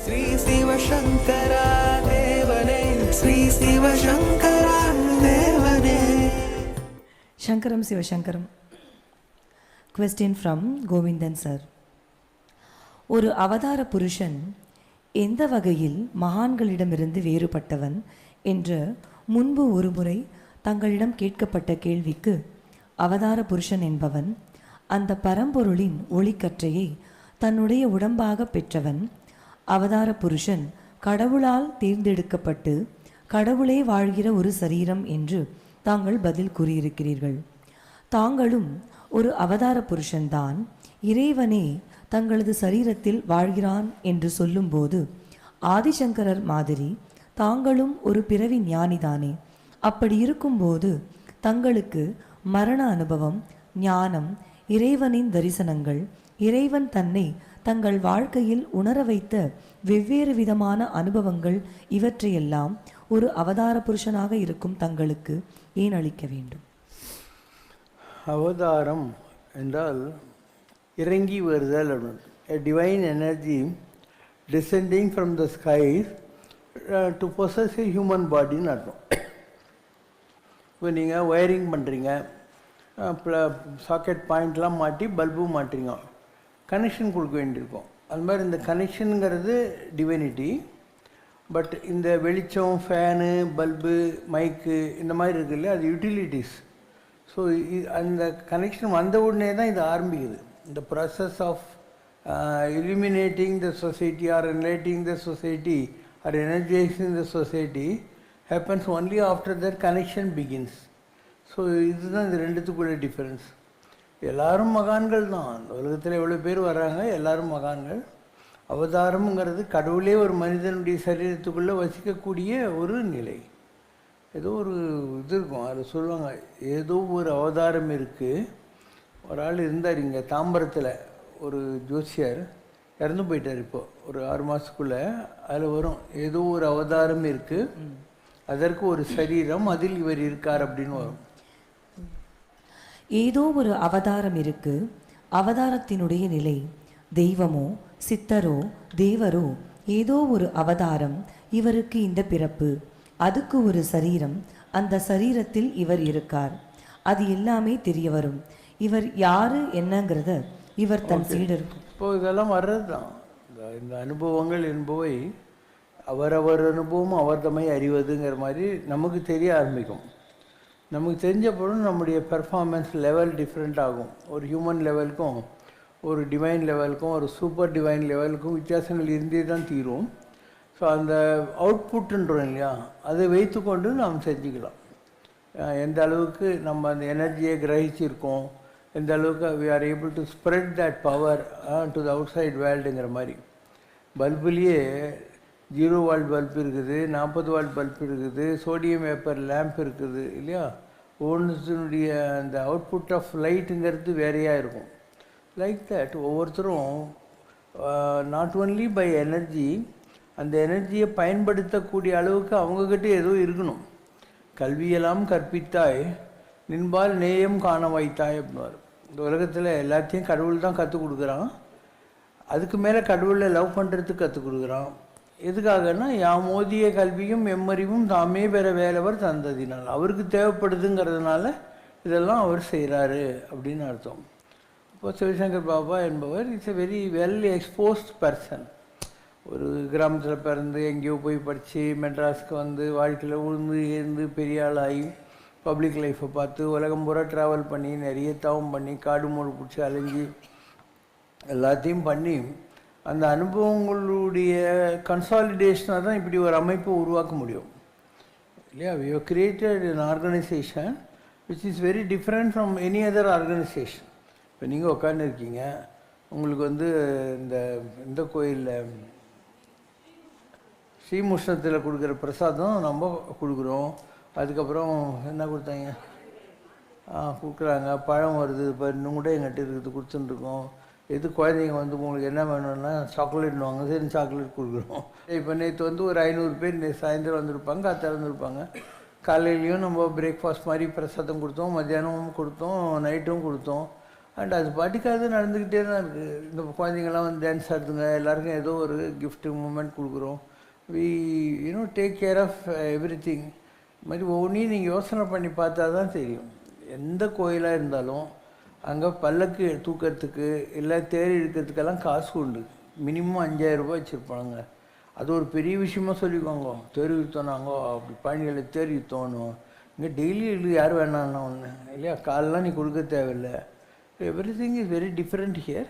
ஸ்ரீ சிவசங்கரா தேவனே, ஸ்ரீ சிவசங்கரா தேவனே. Shankaram Sivashankaram. Question from Govindan sir. ஒரு அவதார புருஷன் எந்த வகையில் மகான்களிடமிருந்து வேறுபட்டவன் என்று முன்பு ஒருமுறை தங்களிடம் கேட்கப்பட்ட கேள்விக்கு அவதார புருஷன் என்பவன் அந்த பரம்பொருளின் ஒளிக்கற்றையை தன்னுடைய உடம்பாக பெற்றவன். அவதார புருஷன் கடவுளால் தேர்ந்தெடுக்கப்பட்டு கடவுளே வாழ்கிற ஒரு சரீரம் என்று தாங்கள் பதில் கூறியிருக்கிறீர்கள். தாங்களும் ஒரு அவதார புருஷன்தான், இறைவனே தங்களது சரீரத்தில் வாழ்கிறான் என்று சொல்லும்போது ஆதிசங்கரர் மாதிரி தாங்களும் ஒரு பிறவி ஞானிதானே. அப்படி இருக்கும்போது தங்களுக்கு மரண அனுபவம், ஞானம், இறைவனின் தரிசனங்கள், இறைவன் தன்னை தங்கள் வாழ்க்கையில் உணர வைத்த வெவ்வேறு விதமான அனுபவங்கள் இவற்றையெல்லாம் ஒரு அவதார புருஷனாக இருக்கும் தங்களுக்கு ஏன் அளிக்க வேண்டும்? அவதாரம் என்றால் இறங்கி வருதல். A divine energy descending from the skies to possess a human bodyன்னு அர்த்தம். இப்போ நீங்கள் ஒயரிங் பண்ணுறீங்க, சாக்கெட் பாயிண்ட்லாம் மாட்டி பல்பு மாட்டுறீங்க, கனெக்ஷன் கொடுக்க வேண்டியிருக்கும். அது மாதிரி இந்த கனெக்ஷனுங்கிறது டிவைனிட்டி. பட் இந்த வெளிச்சம், ஃபேனு, பல்பு, மைக்கு இந்த மாதிரி இருக்குல்ல, அது யூட்டிலிட்டிஸ். ஸோ அந்த கனெக்ஷன் வந்த உடனே தான் இது ஆரம்பிக்குது. இந்த process of illuminating the society or enlightening the society or energizing the society happens only after that connection begins. So இதுதான் இந்த ரெண்டுத்துக்குள்ள டிஃப்ரென்ஸ். எல்லாரும் மகான்கள் தான். உலகத்தில் எவ்வளோ பேர் வர்றாங்க, எல்லாரும் மகான்கள். அவதாரம்ங்கிறது கடவுளே ஒரு மனிதனுடைய சரீரத்துக்குள்ளே வசிக்கக்கூடிய ஒரு நிலை. ஏதோ ஒரு இது இருக்கும், அதை சொல்லுவாங்க, ஏதோ ஒரு அவதாரம் இருக்குது. ஒரு ஆள் இருந்தார் இங்கே தாம்பரத்தில், ஒரு ஜோசியர் இறந்து போயிட்டார் இப்போது ஒரு 6 மாதத்துக்குள்ளே. அதில் வரும், ஏதோ ஒரு அவதாரம் இருக்குது, அதற்கு ஒரு சரீரம், அதில் இவர் இருக்கார் அப்படின்னு வரும். ஏதோ ஒரு அவதாரம் இருக்கு, அவதாரத்தினுடைய நிலை தெய்வமோ சித்தரோ தேவரோ, ஏதோ ஒரு அவதாரம், இவருக்கு இந்த பிறப்பு, அதுக்கு ஒரு சரீரம், அந்த சரீரத்தில் இவர் இருக்கார், அது எல்லாமே தெரிய வரும். இவர் யாரு என்னங்கிறத இவர் தன் சீடருக்கு. இப்போ இதெல்லாம் வர்றது தான். இந்த அனுபவங்கள் என்பவை அவரவர் அனுபவம் அவர் தம்மை அறிவதுங்கிற மாதிரி நமக்கு தெரிய ஆரம்பிக்கும். நமக்கு தெரிஞ்ச பொழுது நம்முடைய பெர்ஃபார்மன்ஸ் லெவல் டிஃப்ரெண்ட் ஆகும். ஒரு ஹியூமன் லெவலுக்கும் ஒரு டிவைன் லெவலுக்கும் ஒரு சூப்பர் டிவைன் லெவலுக்கும் வித்தியாசங்கள் இருந்தே தான் தீரும். ஸோ அந்த அவுட்புட்டுன்றோம் இல்லையா, அதை வைத்து கொண்டு நாம் செஞ்சுக்கலாம். எந்த அளவுக்கு நம்ம அந்த எனர்ஜியை கிரகிச்சிருக்கோம், எந்த அளவுக்கு we are able to spread that power to the outside worldங்கிற மாதிரி. பல்புலேயே 0 வால்ட் பல்ப் இருக்குது, 40 வால்ட் பல்ப் இருக்குது, சோடியம் வேப்பர் லேம்ப் இருக்குது இல்லையா. ஒவ்வொன்றுடைய அந்த அவுட்புட் ஆஃப் லைட்டுங்கிறது வேறையாக இருக்கும். லைக் தட் ஒவ்வொருத்தரும் நாட் ஓன்லி பை எனர்ஜி, அந்த எனர்ஜியை பயன்படுத்தக்கூடிய அளவுக்கு அவங்கக்கிட்ட ஏதோ இருக்கணும். கல்வியெல்லாம் கற்பித்தாய் நின்பால் நேயம் காண வைத்தாய் அப்படின்னாரு. இந்த உலகத்தில் எல்லாத்தையும் கடவுள் தான் கற்றுக் கொடுக்குறான். அதுக்கு மேலே கடவுளை லவ் பண்ணுறதுக்கு கற்றுக் கொடுக்குறான். எதுக்காகனா, யாமோதிய கல்வியும் எம்மறிவும் தாமே பெற வேலவர் தந்ததினால், அவருக்கு தேவைப்படுதுங்கிறதுனால இதெல்லாம் அவர் செய்கிறாரு அப்படின்னு அர்த்தம். இப்போ சிவசங்கர் பாபா என்பவர் it's a very well exposed person. ஒரு கிராமத்தில் பிறந்து எங்கேயோ போய் படித்து மெட்ராஸுக்கு வந்து வாழ்க்கையில் உழுந்து இருந்து பெரிய ஆளாகி பப்ளிக் லைஃப்பை பார்த்து உலகம் பூரா ட்ராவல் பண்ணி நிறைய தவம் பண்ணி காடு மூடு பிடிச்சி அலைஞ்சி எல்லாத்தையும் பண்ணி அந்த அனுபவங்களுடைய கன்சாலிடேஷனாக தான் இப்படி ஒரு அமைப்பை உருவாக்க முடியும் இல்லையா. We have created an organisation which is very different from any other organisation. இப்போ நீங்கள் உட்காந்துருக்கீங்க, உங்களுக்கு வந்து இந்த கோயிலில் ஸ்ரீமுஷ்ணத்தில் கொடுக்குற பிரசாதம் நம்ம கொடுக்குறோம். அதுக்கப்புறம் என்ன கொடுத்தாங்க, கொடுக்குறாங்க, பழம் வருது, இப்போ இன்னும் கூட எங்கிட்ட இருக்குது கொடுத்துட்டுருக்கோம். எது குழந்தைங்க வந்து உங்களுக்கு என்ன வேணும்னா சாக்லேட்னுவாங்க, சரி சாக்லேட் கொடுக்குறோம். இப்போ நேற்று வந்து ஒரு 500 பேர் சாயந்தரம் வந்திருப்பாங்க, காத்தால வந்திருப்பாங்க. காலையிலையும் நம்ம பிரேக்ஃபாஸ்ட் மாதிரி பிரசாதம் கொடுத்தோம், மத்தியானமும் கொடுத்தோம், நைட்டும் கொடுத்தோம். அண்ட் அது பாட்டுக்காக நடந்துக்கிட்டே தான் இருக்குது. இந்த குழந்தைங்கள்லாம் வந்து டான்ஸ் ஆடுதுங்க, எல்லாருக்கும் ஏதோ ஒரு கிஃப்ட்டு மூமெண்ட் கொடுக்குறோம். We take care of everything. இது மாதிரி ஒவ்வொன்றையும் நீங்கள் யோசனை பண்ணி பார்த்தா தான் தெரியும். எந்த கோயிலாக இருந்தாலும் அங்கே பல்லக்கு தூக்கிறதுக்கு இல்லை தேர் இழுக்கிறதுக்கெல்லாம் காசு உண்டு. மினிமம் 5000 ரூபாய் வச்சுருப்பாங்க. அது ஒரு பெரிய விஷயமா சொல்லிக்கோங்க. தேர் இழுத்தோனாங்க, அப்படி பழனியில் தேர் இழுத்தோணும். இங்கே டெய்லி யார் வேணான்னா ஒன்று இல்லையா, காலெலாம் நீ கொடுக்க தேவையில்லை. Every thing is very different here.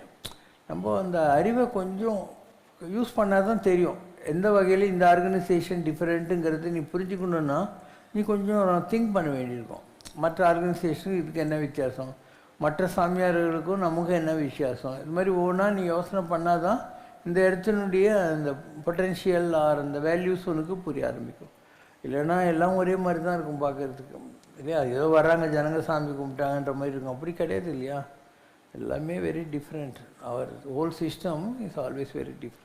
நம்ம அந்த அறிவை கொஞ்சம் யூஸ் பண்ணால் தான் தெரியும் எந்த வகையில் இந்த ஆர்கனைசேஷன் டிஃப்ரெண்ட்டுங்கிறது நீ புரிஞ்சுக்கணுன்னா நீ கொஞ்சம் திங்க் பண்ண வேண்டியிருக்கும். மற்ற ஆர்கனைசேஷனுக்கு இதுக்கு என்ன வித்தியாசம், மற்ற சாமியார்களுக்கும் நமக்கு என்ன வித்தியாசம், இது மாதிரி ஒவ்வொன்றா நீ யோசனை பண்ணால் தான் இந்த இடத்தினுடைய அந்த பொட்டென்ஷியல் ஆர் அந்த வேல்யூஸ் உனக்கு புரிய ஆரம்பிக்கும். இல்லைன்னா எல்லாம் ஒரே மாதிரி தான் இருக்கும் பார்க்குறதுக்கு இல்லையா. ஏதோ வர்றாங்க ஜனங்க சாமி கும்பிட்டாங்கன்ற மாதிரி இருக்கும். அப்படி கிடையாது இல்லையா. எல்லாமே வெரி டிஃப்ரெண்ட். அவர் whole system is always very different.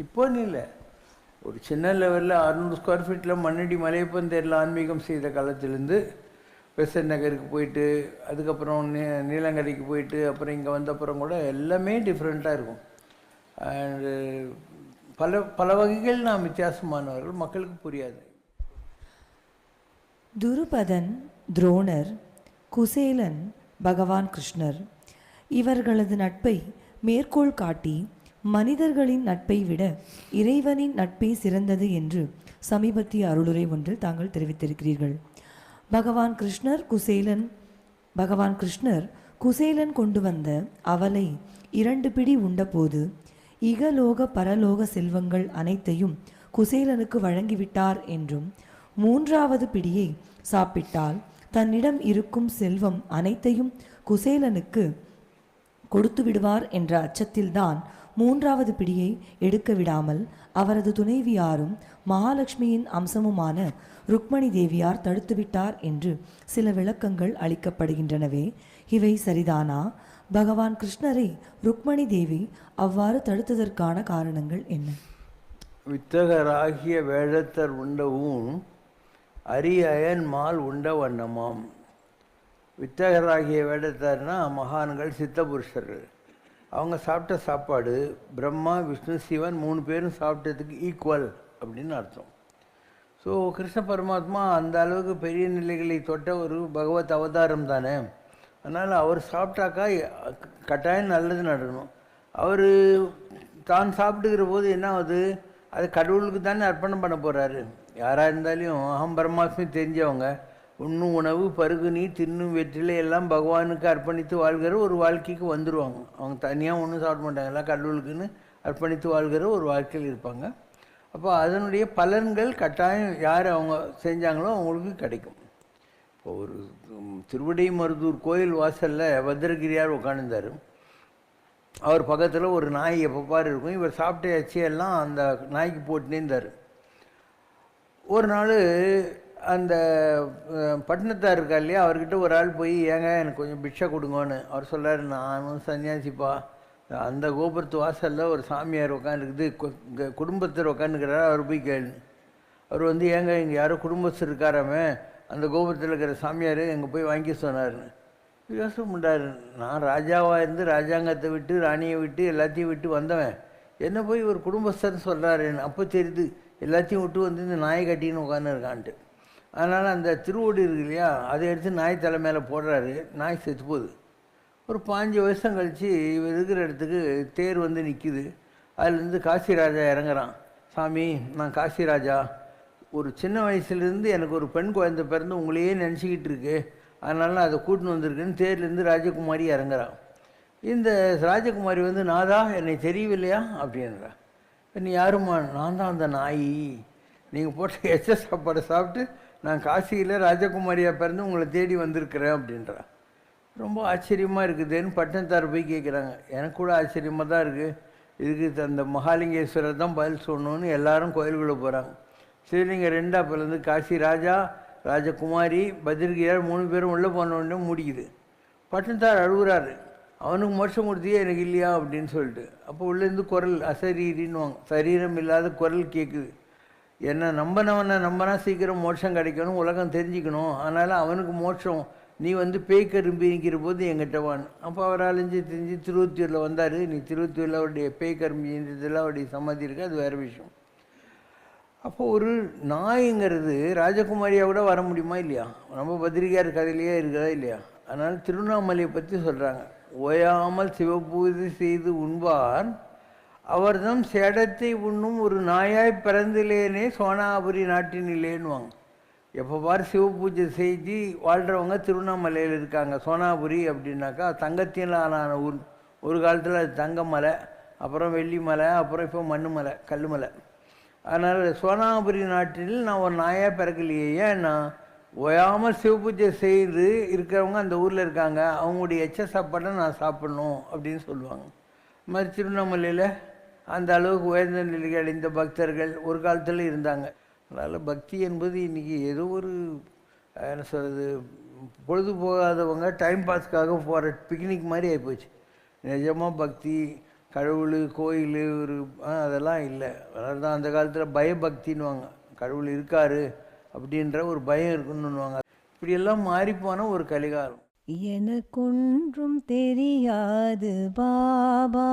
இப்போன்னு இல்லை, ஒரு சின்ன லெவலில் 600 ஸ்கொயர் ஃபீட்டில் மண்ணடி மலையப்பன் தேரில் ஆன்மீகம் செய்த காலத்திலேருந்து பெசன்ட் நகருக்கு போயிட்டு அதுக்கப்புறம் நீலங்கரைக்கு போயிட்டு அப்புறம் இங்கே வந்த அப்புறம் கூட எல்லாமே டிஃப்ரெண்ட்டாக இருக்கும். அண்டு பல வகைகள் நாம் வித்தியாசமானவர்கள், மக்களுக்கு புரியாது. துருபதன், துரோணர், குசேலன், பகவான் கிருஷ்ணர் இவர்களது நட்பை மேற்கோள் காட்டி மனிதர்களின் நட்பை விட இறைவனின் நட்பே சிறந்தது என்று சமீபத்திய அருளுரை ஒன்றில் தாங்கள் தெரிவித்திருக்கிறீர்கள். பகவான் கிருஷ்ணர் குசேலன் கொண்டு வந்த அவலை 2 பிடி உண்டபோது இகலோக பரலோக செல்வங்கள் அனைத்தையும் குசேலனுக்கு வழங்கிவிட்டார் என்றும் 3வது பிடியை சாப்பிட்டால் தன்னிடம் இருக்கும் செல்வம் அனைத்தையும் குசேலனுக்கு கொடுத்து விடுவார் என்ற அச்சத்தில்தான் 3வது பிடியை எடுக்க விடாமல் அவரது துணைவியாரும் மகாலட்சுமியின் அம்சமுமான ருக்மணி தேவியார் தடுத்துவிட்டார் என்று சில விளக்கங்கள் அளிக்கப்படுகின்றனவே, இவை சரிதானா? பகவான் கிருஷ்ணரை ருக்மணி தேவி அவ்வாறு தடுத்ததற்கான காரணங்கள் என்ன? வித்தகராகிய வேழத்தர் உண்டவும் அரியன் மால் உண்ட வண்ணமாம். வித்தகராகிய வேடத்தார்னா மகான்கள், சித்த புருஷர்கள். அவங்க சாப்பிட்ட சாப்பாடு பிரம்மா, விஷ்ணு, சிவன் 3 பேரும் சாப்பிட்டதுக்கு ஈக்குவல் அப்படின்னு அர்த்தம். ஸோ கிருஷ்ண பரமாத்மா அந்த அளவுக்கு பெரிய நிலைகளை தொட்ட ஒரு பகவத் அவதாரம் தானே. அதனால் அவர் சாப்பிட்டாக்கா கட்டாயம் நல்லது நடக்கணும். அவர் தான் சாப்பிட்டுக்கிற போது என்ன ஆகுது, அது கடவுளுக்கு தானே அர்ப்பணம் பண்ண போகிறாரு. யாராக இருந்தாலும் அகம் பரமாத்மா தெரிஞ்சவங்க உண்ணும் உணவு பருகு நீர் தின்னும் வெற்றிலை எல்லாம் பகவானுக்கு அர்ப்பணித்து வாழ்கிற ஒரு வாழ்க்கைக்கு வந்துடுவாங்க. அவங்க தனியாக ஒன்றும் சாப்பிட மாட்டாங்க, எல்லாம் கடவுளுக்குன்னு அர்ப்பணித்து வாழ்கிற ஒரு வாழ்க்கையில் இருப்பாங்க. அப்போ அதனுடைய பலன்கள் கட்டாயம் யார் அவங்க செஞ்சாங்களோ அவங்களுக்கு கிடைக்கும். இப்போ ஒரு திருவடை மருதூர் கோயில் வாசலில் பத்ரகிரியார் உட்காந்துருந்தார். அவர் பக்கத்தில் ஒரு நாய் எப்போ பாரு இருக்கும். இவர் சாப்பிட்ட எச்சையெல்லாம் அந்த நாய்க்கு போட்டுனே இருந்தார். ஒரு நாள் அந்த பட்டினத்தார் இருக்கா இல்லையா, அவர்கிட்ட ஒரு ஆள் போய் ஏங்க எனக்கு கொஞ்சம் பிக்ஷை கொடுங்கன்னு அவர் சொல்கிறார், நானும் சன்னியாசிப்பா, அந்த கோபுரத்து வாசலில் ஒரு சாமியார் உட்காந்துருக்குது, குடும்பத்தில் உட்காந்துக்கிறார், அவர் போய் கேளு. அவர் வந்து ஏங்க இங்கே யாரோ குடும்பஸ்தர் இருக்காராமே, அந்த கோபுரத்தில் இருக்கிற சாமியார் எங்கே போய் வாங்கி சொன்னார்னு யோசனை பண்ணுறாரு. நான் ராஜாவாக இருந்து ராஜாங்கத்தை விட்டு ராணியை விட்டு எல்லாத்தையும் விட்டு வந்தவன், என்ன போய் ஒரு குடும்பஸ்தர்னு சொல்கிறாருன்னு அப்போ தெரியுது எல்லாத்தையும் விட்டு வந்து இந்த நாயை கட்டின்னு உட்காந்து இருக்கான்ட்டு. அதனால் அந்த திருவோடு இருக்கு இல்லையா, அதை எடுத்து நாய் தலை மேலே போடுறாரு. நாய் செத்து போகுது. ஒரு 5 வருஷம் கழித்து இவர் இருக்கிற இடத்துக்கு தேர் வந்து நிற்கிது. அதுலேருந்து காசிராஜா இறங்குறான். சாமி, நான் காசிராஜா, ஒரு சின்ன வயசுலேருந்து எனக்கு ஒரு பெண் குழந்தை பிறந்து உங்களையே நினச்சிக்கிட்டு இருக்கு, அதனால நான் அதை கூட்டின்னு வந்திருக்கேன்னு தேர்லேருந்து ராஜகுமாரி இறங்குறான். இந்த ராஜகுமாரி வந்து நாதா என்னை தெரியவில்லையா அப்படின்றா. நீ யாருமா? நான் தான் அந்த நாய், நீங்கள் போட்ட எச்ச சாப்பாடை சாப்பிட்டு நான் காசியில் ராஜகுமாரியாக பிறந்து உங்களை தேடி வந்திருக்கிறேன் அப்படின்றா. ரொம்ப ஆச்சரியமாக இருக்குதுன்னு பட்டினத்தார் போய் கேட்குறாங்க. எனக்கு கூட ஆச்சரியமாக தான் இருக்குது. இதுக்கு அந்த மகாலிங்கேஸ்வரர் தான் பதில் சொல்லணும்னு எல்லாரும் கோயிலுக்குள்ளே போகிறாங்க. சிவலிங்க 2 அப்போலேருந்து காசி ராஜா, ராஜகுமாரி, பத்ரகிரியார் 3 பேரும் உள்ளே போனோடனே முடிக்குது. பட்டினத்தார் அழுகுறாரு, அவனுக்கு மோட்சம் கொடுத்தியே எனக்கு இல்லையா அப்படின்னு சொல்லிட்டு. அப்போ உள்ளேருந்து குரல், அசரீரின்னுவாங்க, சரீரம் இல்லாத குரல் கேட்குது. என்ன நம்பினவனை நம்பினா சீக்கிரம் மோட்சம் கிடைக்கணும், உலகம் தெரிஞ்சுக்கணும், அதனால் அவனுக்கு மோட்சம் நீ வந்து பேய் கரும்பி நிற்கிற போது எங்கிட்ட வான்னு. அப்போ அவர் அலைஞ்சு தெரிஞ்சு திருவொத்தியூரில் வந்தார். நீ திருவொத்தியூரில் அவருடைய பேய் கரும்பின்றதில் அவருடைய சமாதி இருக்குது, அது வேறு விஷயம். அப்போ ஒரு நாய்ங்கிறது ராஜகுமாரியாக கூட வர முடியுமா இல்லையா? நம்ம பத்திரிகையார் கதையிலேயே இருக்குதா இல்லையா? அதனால் திருவண்ணாமலையை பற்றி சொல்கிறாங்க, ஓயாமல் சிவபூஜை செய்து உண்பார் அவர்தம் சேடத்தை உண்ணும் ஒரு நாயாய் பிறந்திலேனே சோனாபுரி நாட்டினிலேன்னுவாங்க. எப்போ பார் சிவ பூஜை செஞ்சு வாழ்கிறவங்க திருவண்ணாமலையில் இருக்காங்க. சோனாபுரி அப்படின்னாக்கா தங்கத்தினாலான ஊர். ஒரு காலத்தில் அது தங்க மலை, அப்புறம் வெள்ளி மலை, அப்புறம் இப்போ மண்ணு மலை, கல் மலை. அதனால் சோனாபுரி நாட்டில் நான் ஒரு நாயாக பிறக்கலையே. ஏன்னா ஓயாமல் சிவ பூஜை செய்து இருக்கிறவங்க அந்த ஊரில் இருக்காங்க, அவங்களுடைய எச்ச சாப்பாடை நான் சாப்பிடணும் அப்படின்னு சொல்லுவாங்க. இது மாதிரி திருவண்ணாமலையில் அந்த அளவுக்கு உயர்ந்த நிலைக்கு அடைந்த பக்தர்கள் ஒரு காலத்தில் இருந்தாங்க. அதனால் பக்தி என்பது இன்றைக்கி ஏதோ ஒரு என்ன சொல்கிறது, பொழுது போகாதவங்க டைம் பாஸ்க்காக போகிற பிக்னிக் மாதிரி ஆகிப்போச்சு. நிஜமாக பக்தி, கடவுள், கோயில் ஒரு அதெல்லாம் இல்லை. அதனால தான் அந்த காலத்தில் பயபக்தின்னுவாங்க. கடவுள் இருக்கார் அப்படின்ற ஒரு பயம் இருக்குன்னுவாங்க. இப்படியெல்லாம் மாறிப்போன ஒரு கலிகாலம். எனக்கொன்றும் தெரியாது பாபா,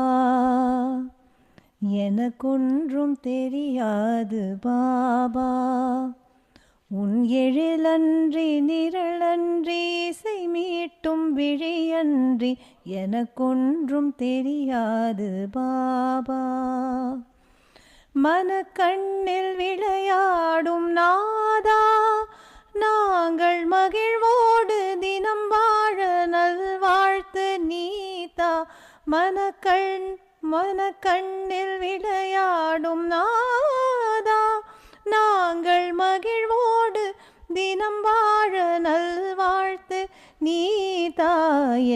எனக்கொன்றும் தெரியாது பாபா, உன் எழிலன்றி நிரளன்றி இசை மீட்டும் விழியன்றி எனக்கொன்றும் தெரியாது பாபா. மனக்கண்ணில் விளையாடும் நாதா, நாங்கள் மகிழ்வோடு தினம் வாழ நல்வாழ்த்து நீதா. மனக்கண்ணில் விளையாடும் நாதா, நாங்கள் மகிழ்வோடு தினம் வாழ நல்வாழ்த்து நீதா.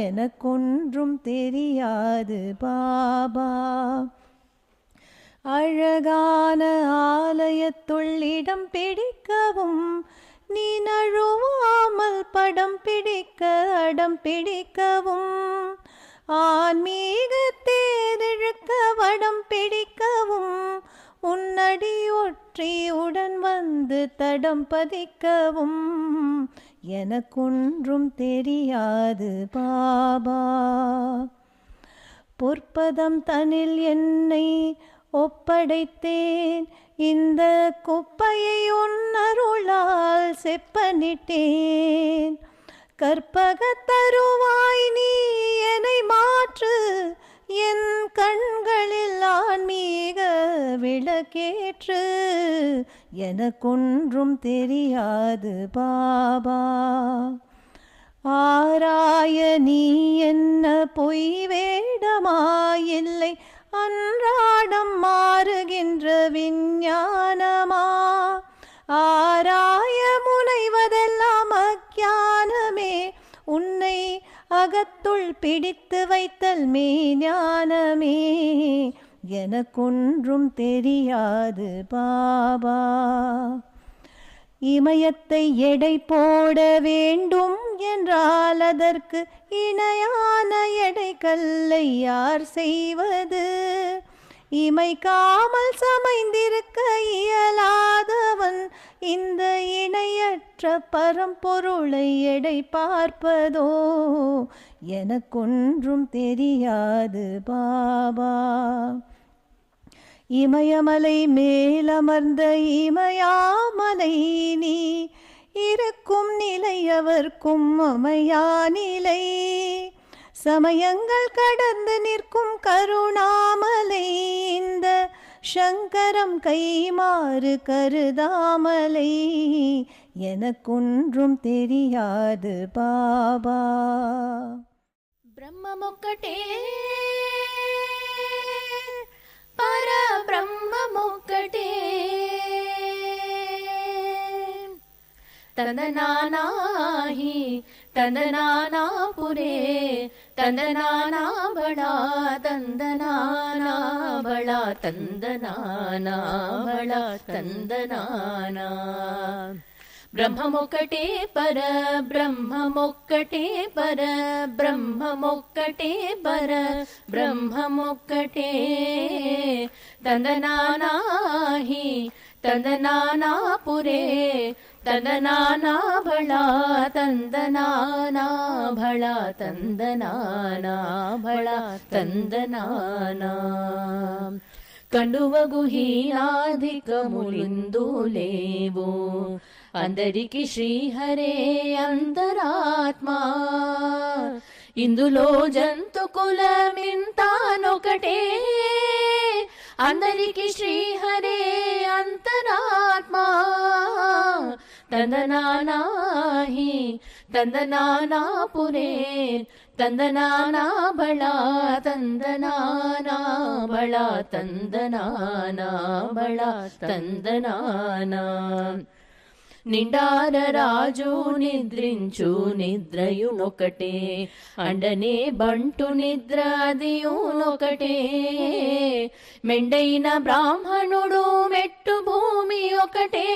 எனக்கொன்றும் தெரியாது பாபா. அழகான ஆலயத்துள் இடம் பிடிக்கவும், நீ நழுவாமல் படம் பிடிக்க அடம் பிடிக்கவும், ஆன்மீக தேரிழுக்க வடம் பிடிக்கவும், உன்னடி ஒற்றி உடன் வந்து தடம் பதிக்கவும் எனக்கொன்றும் தெரியாது பாபா. பொற்பதம் தனில் என்னை ஒப்படைத்தேன், இந்த குப்பையை உன்னருளால் செப்பனிட்டேன். கற்பக தருவாய் நீ என்னை மாற்று, என் கண்களில் ஆன்மீக விளக்கேற்று. எனக்கொன்றும் தெரியாது பாபா. ஆராய நீ என்ன பொய் வேடமாயில்லை, அன்றாடம் மாறுகின்ற விஞ்ஞானமா. ஆராய முனைவதெல்லாம் அஞ்ஞானமே, உன்னை அகத்துள் பிடித்து வைத்தல் மெய்ஞானமே. எனக்கொன்றும் தெரியாது பாபா. இமயத்தை எடை போட வேண்டும் என்றால் அதற்கு இணையான எடைக்கல்லை யார் செய்வது? இமைக்காமல் சமைந்திருக்க இயலாதவன் இந்த இணையற்ற பரம்பொருளை எடை பார்ப்பதோ? எனக்கொன்றும் தெரியாது பாபா. இமயமலை மேலமர்ந்த இமயாமலை நீ, இருக்கும் நிலை அவர்க்கும் அமையா நிலை. சமயங்கள் கடந்து நிற்கும் கருணாமலை, இந்த சங்கரம் கைமாறு கருதாமலை. எனக்கொன்றும் தெரியாது பாபா. బ్రహ్మమొక్కటే పరబ్రహ్మమొక్కటే, తందనానాహి తందనానా పురే, తందనానా బళా తందనానా బళా, తందనానా బళా తందనానా. బ్రహ్మమొక్కటే పర బ్రహ్మమొక్కటే పర బ్రహ్మమొక్కటే పర బ్రహ్మమొక్కటే, తందనానాహి తందనానా పురే, தந்தனானா பளா தந்தனானா பளா தந்தனானா பளா தந்தனானா కండువగు హీనాధికములిందు లేవు అందరికి శ్రీహరే అంతరాత్మా ఇందులో జంతు కులమింతానొకటే అందరికి శ్రీహరే అంతరాత్మా తందనానాహి తందనానాపురే తందనానా బళా తందనానా బళా తందనానా బళా తందనానా నిండార రాజు నిద్రించు నిద్రయునొకటే అండనే బంటు నిద్ర అదియునొకటే మెండైన బ్రాహ్మణుడు మెట్టు భూమి ఒకటే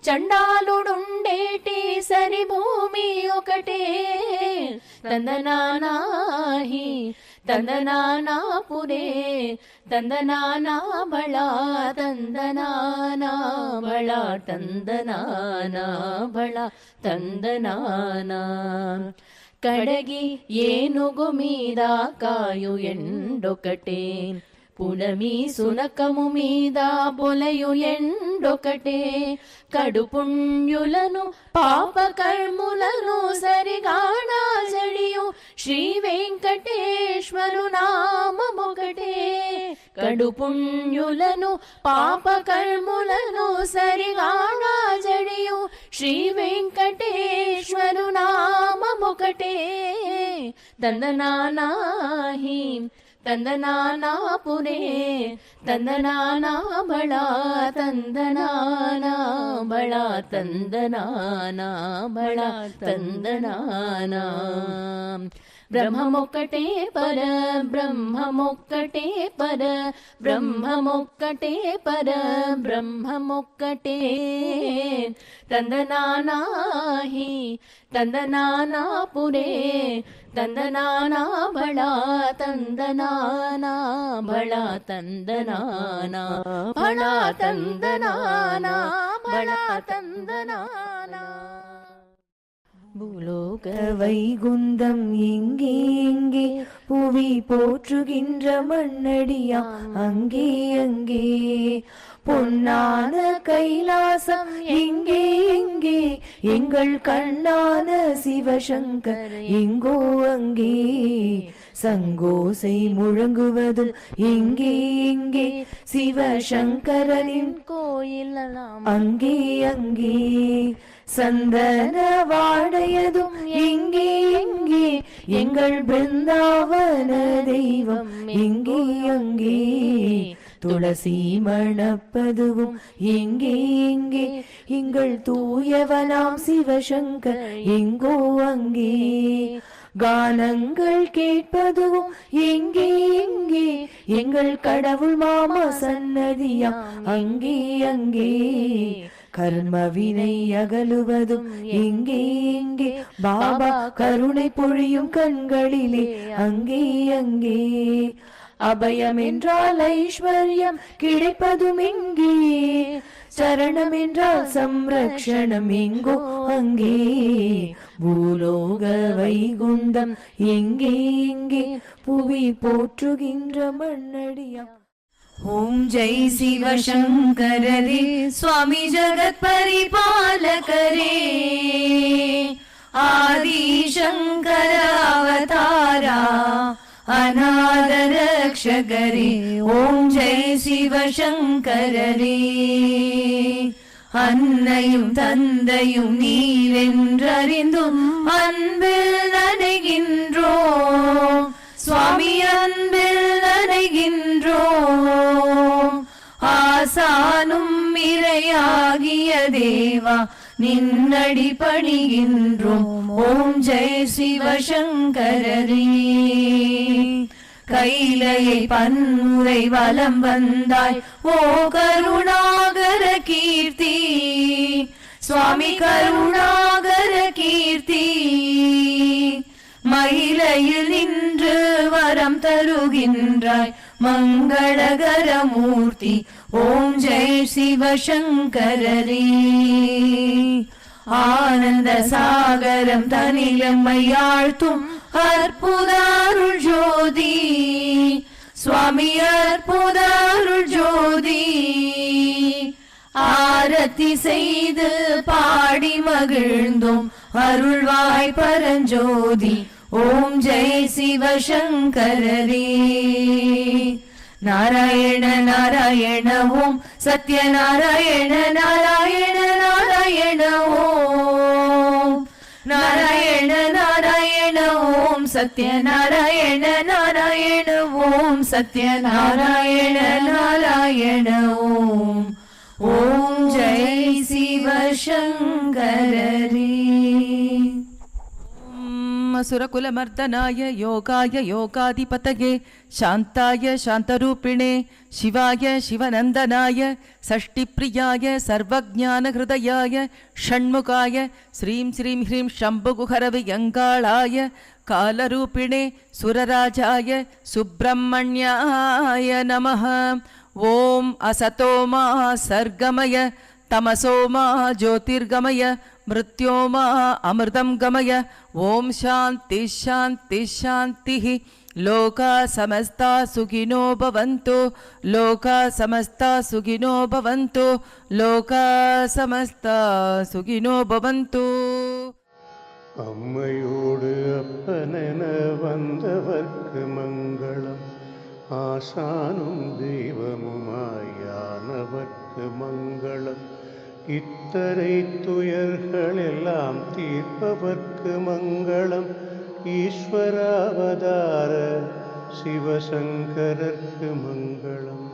చండాలుడుండేటి సరి భూమి ఒకటే తందనానాహి తందనానాపురే తందనానా బళా తందనానా బళా తందనానా బళా తందనానా కడగి ఏనుగు మీద కాయు ఎండొకటే పునమి సునకము మీద పొలయు ఎండొకటే కడుపుణ్యులను పాపకర్ములను సరిగానా జడియు శ్రీ వెంకటేశ్వరు నామమొకటే కడుపుణ్యులను పాపకర్ములను సరిగానా జడియు శ్రీ వెంకటేశ్వరు నామమొకటే తందనానాహి తందనానాపురే తందనానా బళా తందనానా బళా తందనానా బళా తందనానా బ్రహ్మమొక్కటే పర బ్రహ్మమొక్కటే పర బ్రహ్మమొక్కటే పర బ్రహ్మమొక్కటే తందనానాహి తందనానాపురే తందనానా బళా తందనానా బళా తందనానా బళా తందనానా బళా తందనానా பூலோக வைகுந்தம் எங்கே எங்கே புவி போற்றுகின்ற மண்ணடியா அங்கே அங்கே பொன்னான கைலாசம் எங்கே எங்கே எங்கள் கண்ணான சிவசங்கர் எங்கோ அங்கே சங்கோசை முழங்குவதும் எங்கே எங்கே சிவசங்கரனின் கோயில் அங்கே அங்கே சந்தன வாடையதும் எங்கே எங்கே எங்கள் பிருந்தாவன தெய்வம் எங்கே அங்கே துளசி மணப்பதுவும் எங்கே எங்கே எங்கள் தூயவனாம் சிவசங்கர் எங்கோ அங்கே கானங்கள் கேட்பதுவும் எங்கே எங்கே எங்கள் கடவுள் மாமா சன்னதியாம் அங்கே அங்கே கர்மவினை அகலுவதும் எங்கே எங்கே பாபா கருணை பொழியும் கண்களிலே அங்கே அங்கே அபயம் என்றால் ஐஸ்வர்யம் கிடைப்பதும் எங்கே சரணம் என்றால் சம்ரக்ஷணம் எங்கோ அங்கே பூலோக வைகுந்தம் எங்கே எங்கே புவி போற்றுகின்ற மண்ணடியா ஓம் ஜெய் சிவசங்கரரே சுவாமி ஜகத் பரிபாலகரே ஆதி சங்கர அவதாரா அநாத ரக்ஷகரே ஓம் ஜெய் சிவசங்கரரே அன்னையும் தந்தையும் நீரென்றறிந்தும் அன்பில் நனைகின்றோம் சுவாமி அன்பில் நனைகின்றோம் ஆசானும் இறையாகிய தேவா நின்னடி பணிகின்றோம் ஓம் ஜெய் சிவசங்கரரே கைலையை பன்முறை வலம் வந்தாய் ஓ கருணாகர கீர்த்தி சுவாமி கருணாகர கீர்த்தி மயிலையில் நின்று வரம் தருகின்றாய் மங்களகரமூர்த்தி ஓம் ஜெய் சிவசங்கரரே. ஆனந்த சாகரம் தனிலம்மையாழ்த்தும் அற்புதாருள் ஜோதி சுவாமி அற்புதாருள் ஜோதி. ஆரத்தி செய்து பாடி மகிழ்ந்தோம் அருள்வாய் பரஞ்சோதி ஓம் ஜெய் சிவசங்கரரே. நாராயண நாராயண ஓம் சத்யநாராயண நாராயண நாராயண ஓம். நாராயண நாராயண ஓம் சத்யநாராயண நாராயண ஓம் சத்யநாராயண நாராயண ஓம். ஓம் ஜெய் சிவசங்கரரே. असुरकुलमर्दनाय योगाय योगाधिपतये शान्ताय शान्तरूपिणे शिवाय शिवनन्दनाय षष्टिप्रियाय सर्वज्ञानहृदयाय षण्मुखाय श्रीं श्रीं ह्रीं शम्भुगुहरवियङ्गाळाय कालरूपिणे सुरराजाय सुब्रह्मण्याय नमः. ॐ असतो मा सर्गमय तमसो मा ज्योतिर्गमय मृत्योर्मा अमृतं गमय. ओम शांति शांति शांति. लोका समस्ता सुखिनो भवन्तु लोका समस्ता सुखिनो भवन्तु लोका समस्ता सुखिनो भवन्तु. அம்மையோடு அப்பனென வந்தவர்க்கு மங்களம் ஆசானும் தெய்வமுமாயானவர்க்கு மங்களம் இத்தரை துயர்கள் எல்லாம் தீர்ப்பவர்க்கு மங்களம் ஈஸ்வராவதார சிவசங்கரர்க்கு மங்களம்.